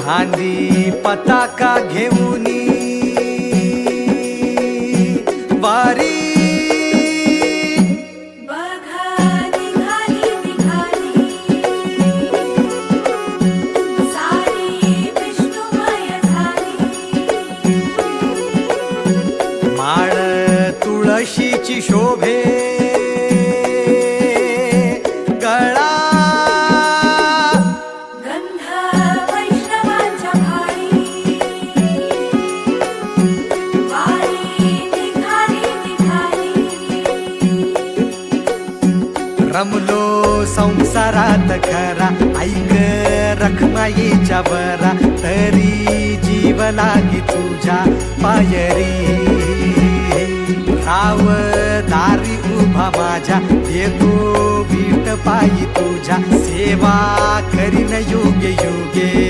खांदी पताका घेऊनी वारी माळ तुळशीची शोभे गळा गंध वैष्णवांच्या भाळी वारी निघाली निघाली रमलो संसारात खरा ऐक रखमाईच्या बरा तरी जीव लागी तुझ्या पायरी राव दारी उभा माझ्या येतो वीट पायी तुझ्या सेवा करीन योग्य योगे